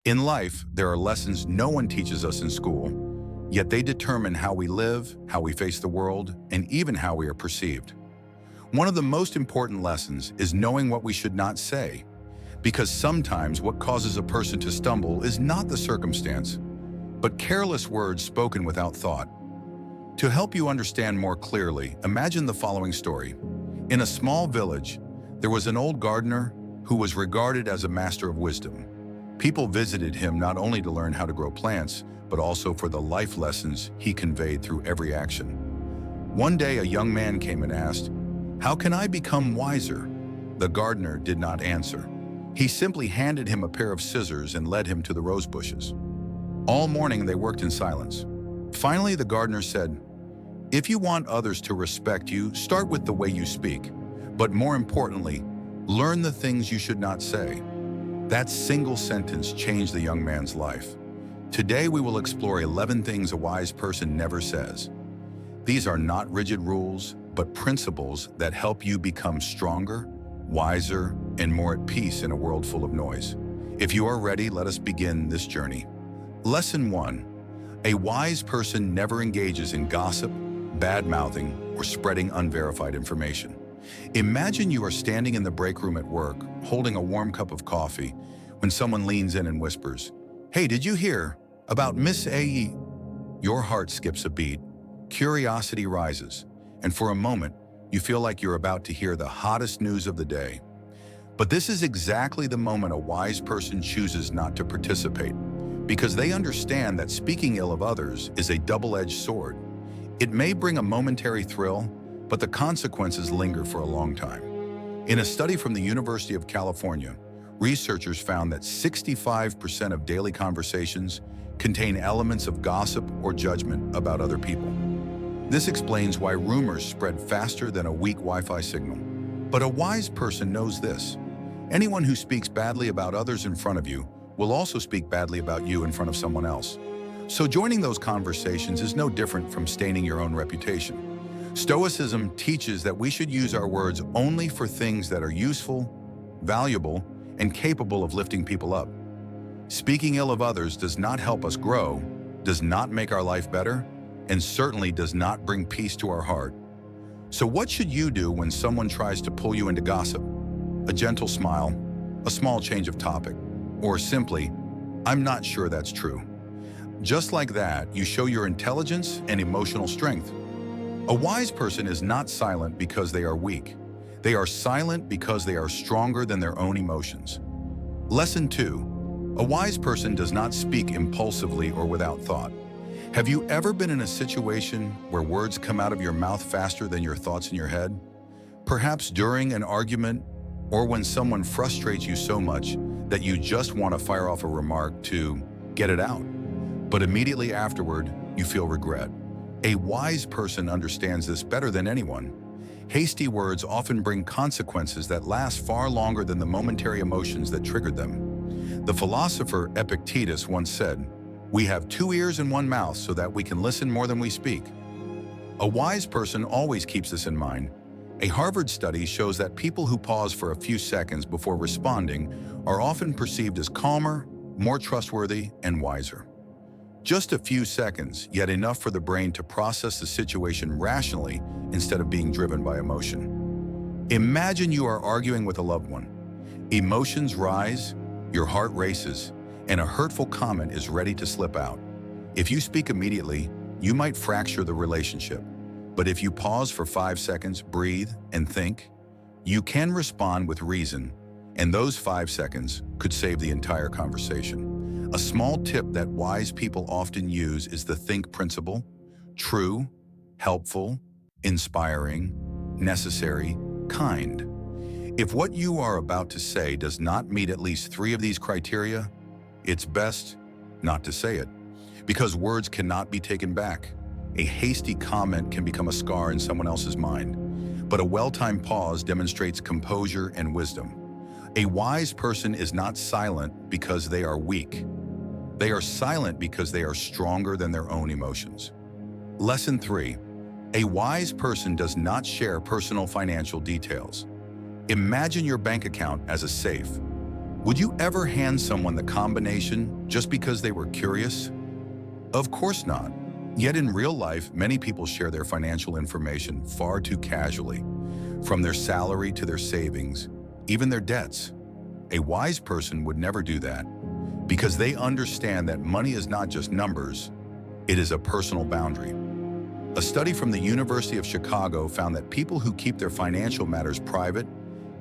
In life, there are lessons no one teaches us in school, yet they determine how we live, how we face the world, and even how we are perceived. One of the most important lessons is knowing what we should not say, because sometimes what causes a person to stumble is not the circumstance, but careless words spoken without thought. To help you understand more clearly, imagine the following story. In a small village, there was an old gardener who was regarded as a master of wisdom. People visited him not only to learn how to grow plants, but also for the life lessons he conveyed through every action. One day, a young man came and asked, "How can I become wiser?" The gardener did not answer. He simply handed him a pair of scissors and led him to the rose bushes. All morning, they worked in silence. Finally, the gardener said, "If you want others to respect you, start with the way you speak. But more importantly, learn the things you should not say." That single sentence changed the young man's life. Today, we will explore 11 things a wise person never says. These are not rigid rules, but principles that help you become stronger, wiser, and more at peace in a world full of noise. If you are ready, let us begin this journey. Lesson 1. A wise person never engages in gossip, bad-mouthing, or spreading unverified information. Imagine you are standing in the break room at work, holding a warm cup of coffee, when someone leans in and whispers, "Hey, did you hear about Miss A.E.?" Your heart skips a beat, curiosity rises, and for a moment, you feel like you're about to hear the hottest news of the day. But this is exactly the moment a wise person chooses not to participate, because they understand that speaking ill of others is a double-edged sword. It may bring a momentary thrill, but the consequences linger for a long time. In a study from the University of California, researchers found that 65% of daily conversations contain elements of gossip or judgment about other people. This explains why rumors spread faster than a weak Wi-Fi signal. But a wise person knows this. Anyone who speaks badly about others in front of you will also speak badly about you in front of someone else. So joining those conversations is no different from staining your own reputation. Stoicism teaches that we should use our words only for things that are useful, valuable, and capable of lifting people up. Speaking ill of others does not help us grow, does not make our life better, and certainly does not bring peace to our heart. So what should you do when someone tries to pull you into gossip? A gentle smile, a small change of topic, or simply, "I'm not sure that's true." Just like that, you show your intelligence and emotional strength. A wise person is not silent because they are weak. They are silent because they are stronger than their own emotions. Lesson 2. A wise person does not speak impulsively or without thought. Have you ever been in a situation where words come out of your mouth faster than your thoughts in your head? Perhaps during an argument or when someone frustrates you so much that you just want to fire off a remark to get it out. But immediately afterward, you feel regret. A wise person understands this better than anyone. Hasty words often bring consequences that last far longer than the momentary emotions that triggered them. The philosopher Epictetus once said, "We have 2 ears and 1 mouth so that we can listen more than we speak." A wise person always keeps this in mind. A Harvard study shows that people who pause for a few seconds before responding are often perceived as calmer, more trustworthy, and wiser. Just a few seconds, yet enough for the brain to process the situation rationally instead of being driven by emotion. Imagine you are arguing with a loved one. Emotions rise, your heart races, and a hurtful comment is ready to slip out. If you speak immediately, you might fracture the relationship. But if you pause for 5 seconds, breathe, and think, you can respond with reason, and those 5 seconds could save the entire conversation. A small tip that wise people often use is the think principle: true, helpful, inspiring, necessary, kind. If what you are about to say does not meet at least 3 of these criteria, it's best not to say it, because words cannot be taken back. A hasty comment can become a scar in someone else's mind, but a well-timed pause demonstrates composure and wisdom. A wise person is not silent because they are weak. They are silent because they are stronger than their own emotions. Lesson 3. A wise person does not share personal financial details. Imagine your bank account as a safe. Would you ever hand someone the combination just because they were curious? Of course not. Yet in real life, many people share their financial information far too casually, from their salary to their savings, even their debts. A wise person would never do that because they understand that money is not just numbers, it is a personal boundary. A study from the University of Chicago found that people who keep their financial matters private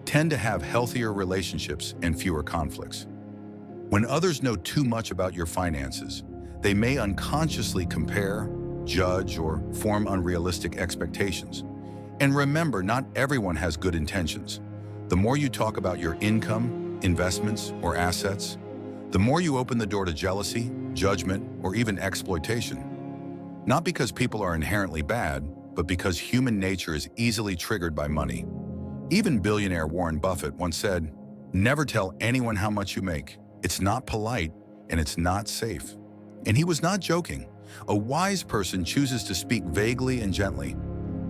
tend to have healthier relationships and fewer conflicts. When others know too much about your finances, they may unconsciously compare, judge, or form unrealistic expectations. And remember, not everyone has good intentions. The more you talk about your income, investments, or assets, the more you open the door to jealousy, judgment, or even exploitation. Not because people are inherently bad, but because human nature is easily triggered by money. Even billionaire Warren Buffett once said, "Never tell anyone how much you make. It's not polite and it's not safe." And he was not joking. A wise person chooses to speak vaguely and gently.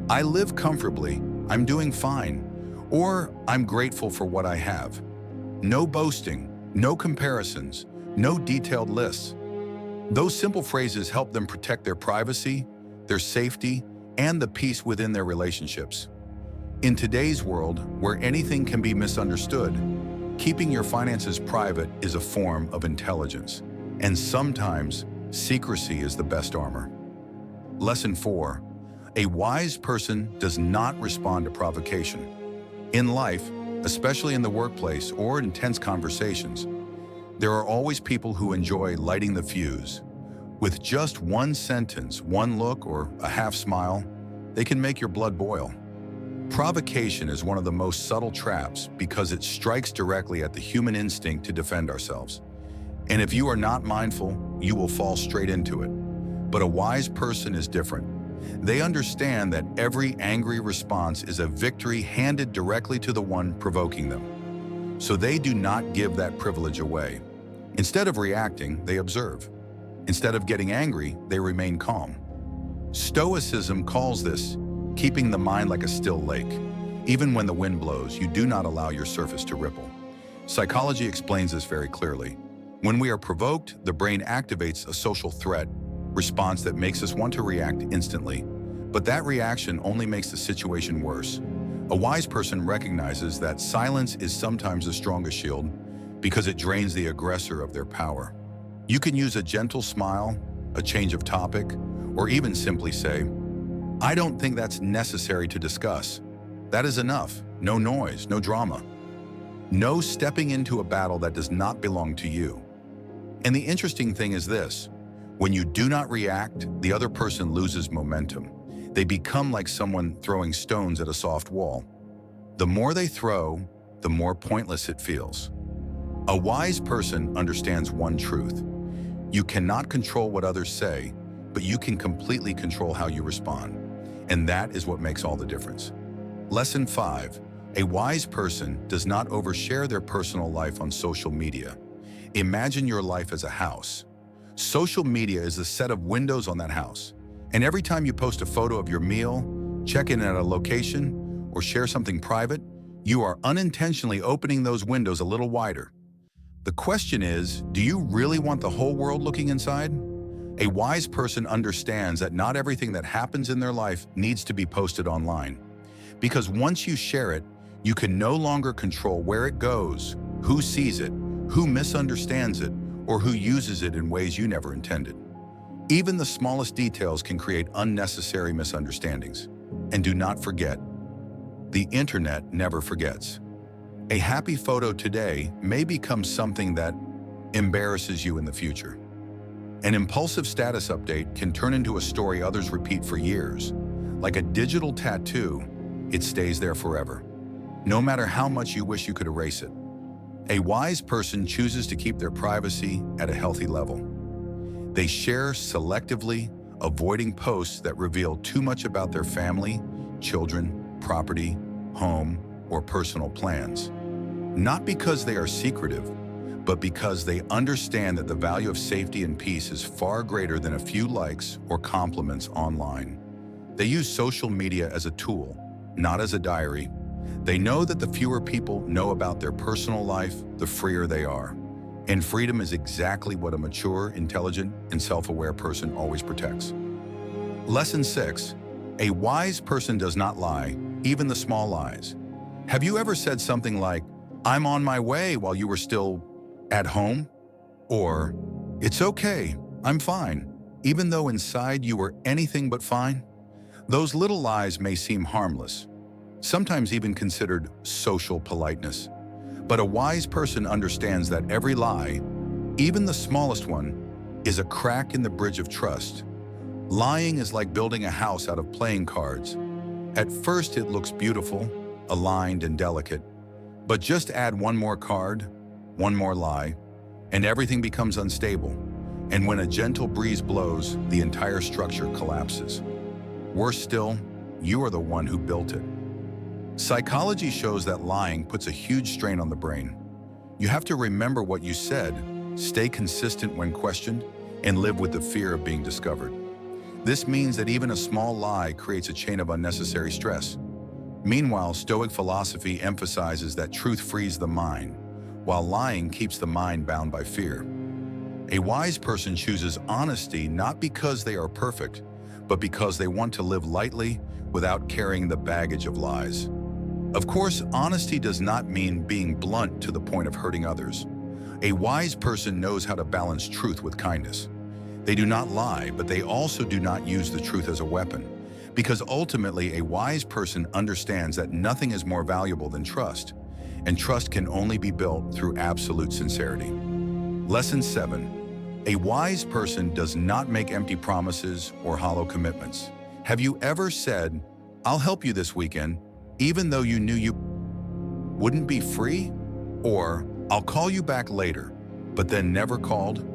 "I live comfortably, I'm doing fine," or "I'm grateful for what I have." No boasting, no comparisons, no detailed lists. Those simple phrases help them protect their privacy, their safety, and the peace within their relationships. In today's world, where anything can be misunderstood, keeping your finances private is a form of intelligence. And sometimes, secrecy is the best armor. Lesson 4. A wise person does not respond to provocation. In life, especially in the workplace or intense conversations, there are always people who enjoy lighting the fuse. With just one sentence, one look, or a half smile, they can make your blood boil. Provocation is one of the most subtle traps because it strikes directly at the human instinct to defend ourselves. And if you are not mindful, you will fall straight into it. But a wise person is different. They understand that every angry response is a victory handed directly to the one provoking them. So they do not give that privilege away. Instead of reacting, they observe. Instead of getting angry, they remain calm. Stoicism calls this keeping the mind like a still lake. Even when the wind blows, you do not allow your surface to ripple. Psychology explains this very clearly. When we are provoked, the brain activates a social threat response that makes us want to react instantly. But that reaction only makes the situation worse. A wise person recognizes that silence is sometimes the strongest shield because it drains the aggressor of their power. You can use a gentle smile, a change of topic, or even simply say, "I don't think that's necessary to discuss. That is enough. No noise, no drama." No stepping into a battle that does not belong to you. And the interesting thing is this: when you do not react, the other person loses momentum. They become like someone throwing stones at a soft wall. The more they throw, the more pointless it feels. A wise person understands one truth. You cannot control what others say, but you can completely control how you respond. And that is what makes all the difference. Lesson 5. A wise person does not overshare their personal life on social media. Imagine your life as a house. Social media is a set of windows on that house. And every time you post a photo of your meal, check in at a location, or share something private, you are unintentionally opening those windows a little wider. The question is, do you really want the whole world looking inside? A wise person understands that not everything that happens in their life needs to be posted online. Because once you share it, you can no longer control where it goes, who sees it, who misunderstands it, or who uses it in ways you never intended. Even the smallest details can create unnecessary misunderstandings. And do not forget, the internet never forgets. A happy photo today may become something that embarrasses you in the future. An impulsive status update can turn into a story others repeat for years. Like a digital tattoo, it stays there forever, no matter how much you wish you could erase it. A wise person chooses to keep their privacy at a healthy level. They share selectively, avoiding posts that reveal too much about their family, children, property, home, or personal plans. Not because they are secretive, but because they understand that the value of safety and peace is far greater than a few likes or compliments online. They use social media as a tool, not as a diary, They know that the fewer people know about their personal life, the freer they are. And freedom is exactly what a mature, intelligent, and self-aware person always protects. Lesson 6. A wise person does not lie, even the small lies. Have you ever said something like, "I'm on my way," while you were still at home? Or, "It's okay, I'm fine," even though inside you were anything but fine? Those little lies may seem harmless, sometimes even considered social politeness. But a wise person understands that every lie, even the smallest one, is a crack in the bridge of trust. Lying is like building a house out of playing cards. At first it looks beautiful, aligned and delicate, but just add one more card, one more lie, and everything becomes unstable. And when a gentle breeze blows, the entire structure collapses. Worse still, you are the one who built it. Psychology shows that lying puts a huge strain on the brain. You have to remember what you said, stay consistent when questioned, and live with the fear of being discovered. This means that even a small lie creates a chain of unnecessary stress. Meanwhile, Stoic philosophy emphasizes that truth frees the mind, while lying keeps the mind bound by fear. A wise person chooses honesty not because they are perfect, but because they want to live lightly without carrying the baggage of lies. Of course, honesty does not mean being blunt to the point of hurting others. A wise person knows how to balance truth with kindness. They do not lie, but they also do not use the truth as a weapon, because ultimately a wise person understands that nothing is more valuable than trust, and trust can only be built through absolute sincerity. Lesson 7. A wise person does not make empty promises or hollow commitments. Have you ever said, "I'll help you this weekend," even though you knew you wouldn't be free? Or, "I'll call you back later," but then never called?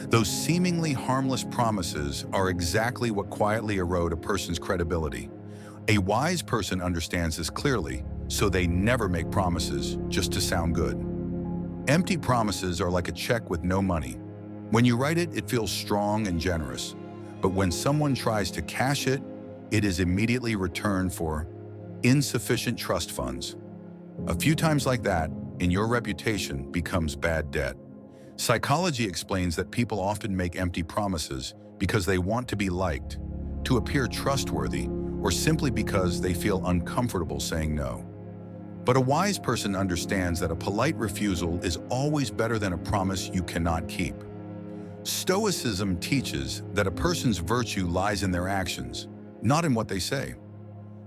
Those seemingly harmless promises are exactly what quietly erode a person's credibility. A wise person understands this clearly, so they never make promises just to sound good. Empty promises are like a check with no money. When you write it, it feels strong and generous. But when someone tries to cash it, it is immediately returned for insufficient trust funds. A few times like that, and your reputation becomes bad debt. Psychology explains that people often make empty promises because they want to be liked, to appear trustworthy, or simply because they feel uncomfortable saying no. But a wise person understands that a polite refusal is always better than a promise you cannot keep. Stoicism teaches that a person's virtue lies in their actions, not in what they say.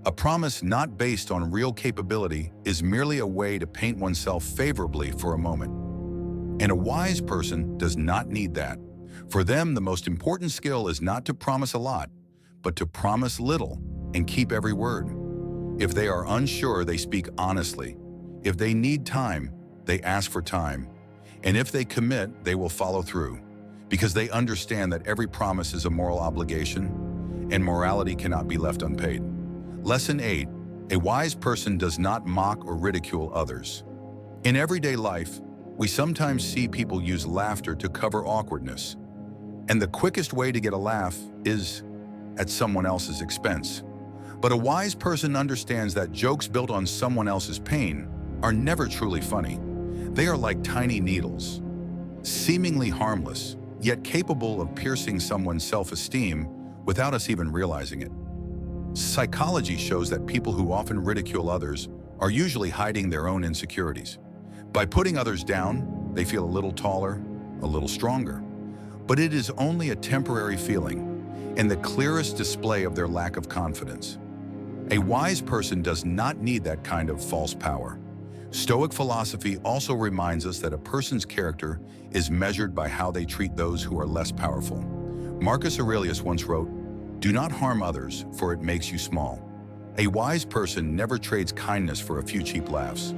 A promise not based on real capability is merely a way to paint oneself favorably for a moment. And a wise person does not need that. For them, the most important skill is not to promise a lot, but to promise little and keep every word. If they are unsure, they speak honestly. If they need time, they ask for time. And if they commit, they will follow through, because they understand that every promise is a moral obligation, and morality cannot be left unpaid. Lesson 8. A wise person does not mock or ridicule others. In everyday life, we sometimes see people use laughter to cover awkwardness. And the quickest way to get a laugh is at someone else's expense. But a wise person understands that jokes built on someone else's pain are never truly funny. They are like tiny needles, seemingly harmless, yet capable of piercing someone's self-esteem without us even realizing it. Psychology shows that people who often ridicule others are usually hiding their own insecurities. By putting others down, they feel a little taller, a little stronger. But it is only a temporary feeling and the clearest display of their lack of confidence. A wise person does not need that kind of false power. Stoic philosophy also reminds us that a person's character is measured by how they treat those who are less powerful. Marcus Aurelius once wrote, "Do not harm others, for it makes you small." A wise person never trades kindness for a few cheap laughs.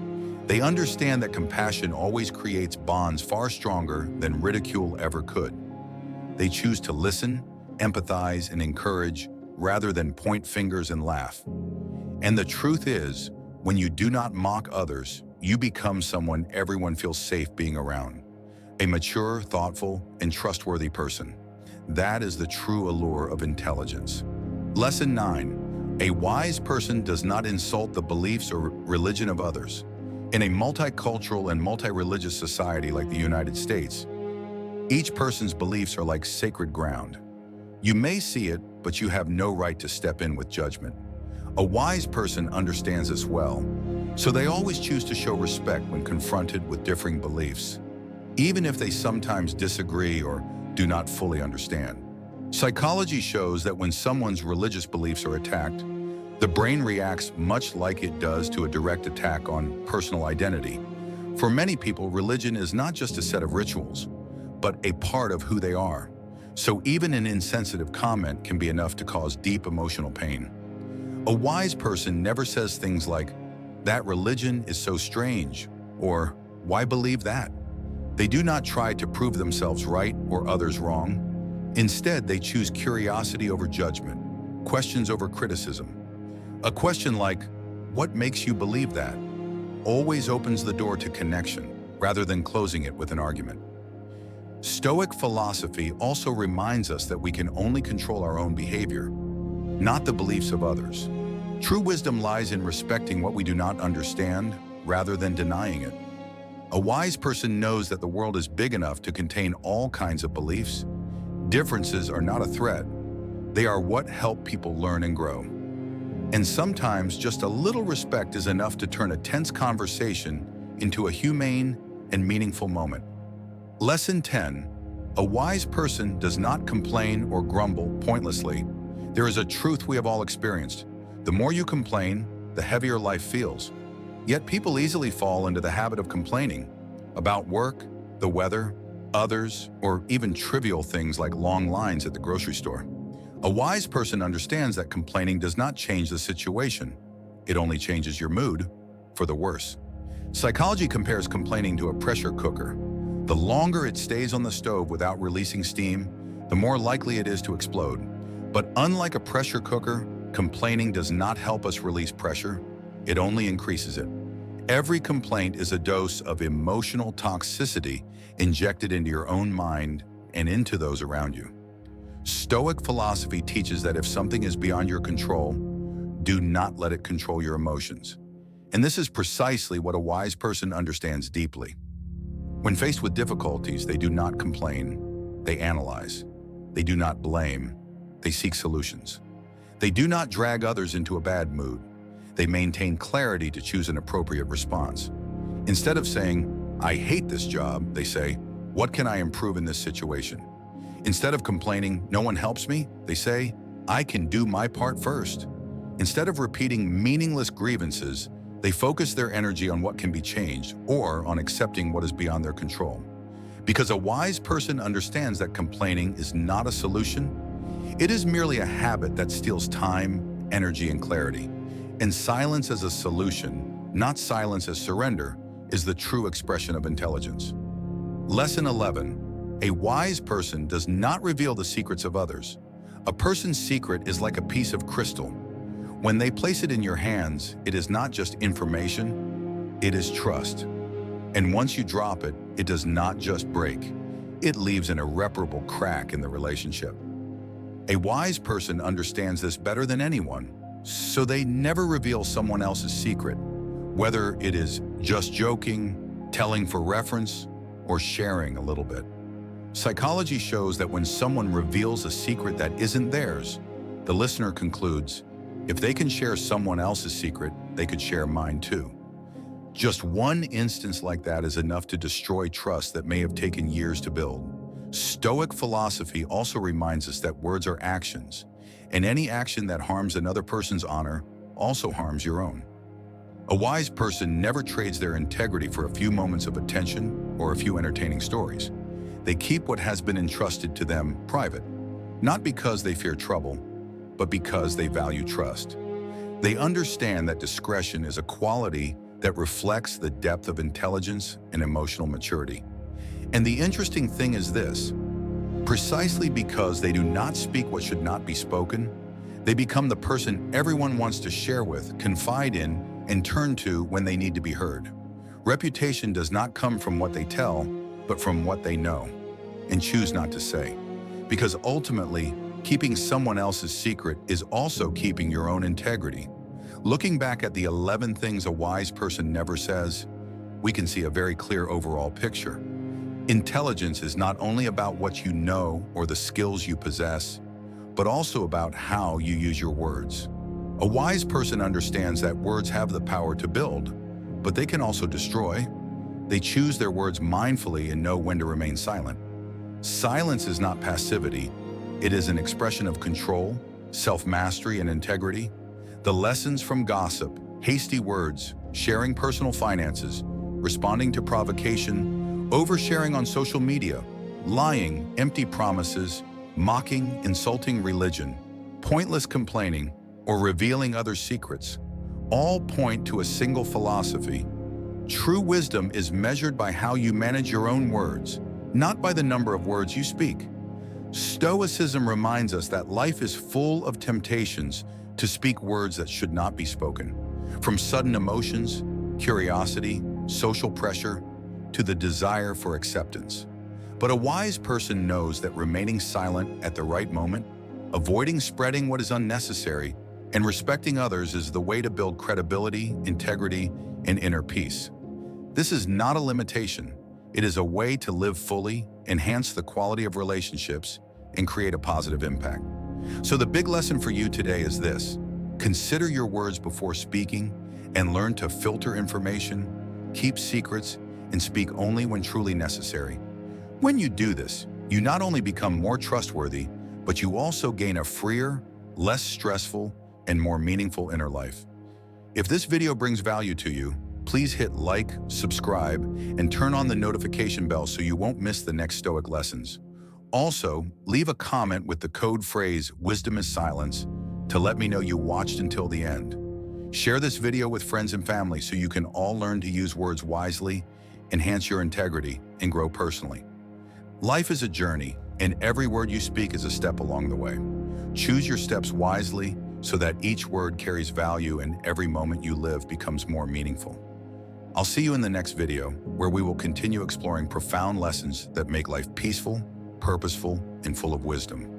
They understand that compassion always creates bonds far stronger than ridicule ever could. They choose to listen, empathize, and encourage rather than point fingers and laugh. And the truth is, when you do not mock others, you become someone everyone feels safe being around. A mature, thoughtful, and trustworthy person. That is the true allure of intelligence. Lesson 9. A wise person does not insult the beliefs or religion of others. In a multicultural and multi-religious society like the United States, each person's beliefs are like sacred ground. You may see it, but you have no right to step in with judgment. A wise person understands this well, so they always choose to show respect when confronted with differing beliefs, even if they sometimes disagree or do not fully understand. Psychology shows that when someone's religious beliefs are attacked, the brain reacts much like it does to a direct attack on personal identity. For many people, religion is not just a set of rituals, but a part of who they are. So even an insensitive comment can be enough to cause deep emotional pain. A wise person never says things like, "That religion is so strange," or "Why believe that?" They do not try to prove themselves right or others wrong. Instead, they choose curiosity over judgment, questions over criticism. A question like, "What makes you believe that?" always opens the door to connection, rather than closing it with an argument. Stoic philosophy also reminds us that we can only control our own behavior, not the beliefs of others. True wisdom lies in respecting what we do not understand, rather than denying it. A wise person knows that the world is big enough to contain all kinds of beliefs. Differences are not a threat. They are what help people learn and grow. And sometimes just a little respect is enough to turn a tense conversation into a humane and meaningful moment. Lesson 10. A wise person does not complain or grumble pointlessly. There is a truth we have all experienced. The more you complain, the heavier life feels. Yet people easily fall into the habit of complaining about work, the weather, others, or even trivial things like long lines at the grocery store. A wise person understands that complaining does not change the situation. It only changes your mood for the worse. Psychology compares complaining to a pressure cooker. The longer it stays on the stove without releasing steam, the more likely it is to explode. But unlike a pressure cooker, complaining does not help us release pressure. It only increases it. Every complaint is a dose of emotional toxicity injected into your own mind and into those around you. Stoic philosophy teaches that if something is beyond your control, do not let it control your emotions. And this is precisely what a wise person understands deeply. When faced with difficulties, they do not complain, they analyze. They do not blame, they seek solutions. They do not drag others into a bad mood. They maintain clarity to choose an appropriate response. Instead of saying, "I hate this job," they say, "What can I improve in this situation?" Instead of complaining, "No one helps me," they say, "I can do my part first." Instead of repeating meaningless grievances, they focus their energy on what can be changed or on accepting what is beyond their control. Because a wise person understands that complaining is not a solution, it is merely a habit that steals time, energy, and clarity. And silence as a solution, not silence as surrender, is the true expression of intelligence. Lesson 11. A wise person does not reveal the secrets of others. A person's secret is like a piece of crystal. When they place it in your hands, it is not just information, it is trust. And once you drop it, it does not just break. It leaves an irreparable crack in the relationship. A wise person understands this better than anyone, so they never reveal someone else's secret, whether it is just joking, telling for reference, or sharing a little bit. Psychology shows that when someone reveals a secret that isn't theirs, the listener concludes, if they can share someone else's secret, they could share mine too. Just one instance like that is enough to destroy trust that may have taken years to build. Stoic philosophy also reminds us that words are actions, and any action that harms another person's honor also harms your own. A wise person never trades their integrity for a few moments of attention or a few entertaining stories. They keep what has been entrusted to them private, not because they fear trouble, but because they value trust. They understand that discretion is a quality that reflects the depth of intelligence and emotional maturity. And the interesting thing is this: precisely because they do not speak what should not be spoken, they become the person everyone wants to share with, confide in, and turn to when they need to be heard. Reputation does not come from what they tell, but from what they know and choose not to say. Because ultimately, Keeping someone else's secret is also keeping your own integrity. Looking back at the 11 things a wise person never says, we can see a very clear overall picture. Intelligence is not only about what you know or the skills you possess, but also about how you use your words. A wise person understands that words have the power to build, but they can also destroy. They choose their words mindfully and know when to remain silent. Silence is not passivity. It is an expression of control, self-mastery, and integrity. The lessons from gossip, hasty words, sharing personal finances, responding to provocation, oversharing on social media, lying, empty promises, mocking, insulting religion, pointless complaining, or revealing others' secrets, all point to a single philosophy. True wisdom is measured by how you manage your own words, not by the number of words you speak. Stoicism reminds us that life is full of temptations to speak words that should not be spoken. From sudden emotions, curiosity, social pressure, to the desire for acceptance. But a wise person knows that remaining silent at the right moment, avoiding spreading what is unnecessary, and respecting others is the way to build credibility, integrity, and inner peace. This is not a limitation. It is a way to live fully, enhance the quality of relationships, and create a positive impact. So the big lesson for you today is this: consider your words before speaking and learn to filter information, keep secrets, and speak only when truly necessary. When you do this, you not only become more trustworthy, but you also gain a freer, less stressful, and more meaningful inner life. If this video brings value to you, please hit like, subscribe, and turn on the notification bell so you won't miss the next Stoic lessons. Also, leave a comment with the code phrase "Wisdom is Silence" to let me know you watched until the end. Share this video with friends and family so you can all learn to use words wisely, enhance your integrity, and grow personally. Life is a journey, and every word you speak is a step along the way. Choose your steps wisely so that each word carries value and every moment you live becomes more meaningful. I'll see you in the next video, where we will continue exploring profound lessons that make life peaceful, purposeful, and full of wisdom.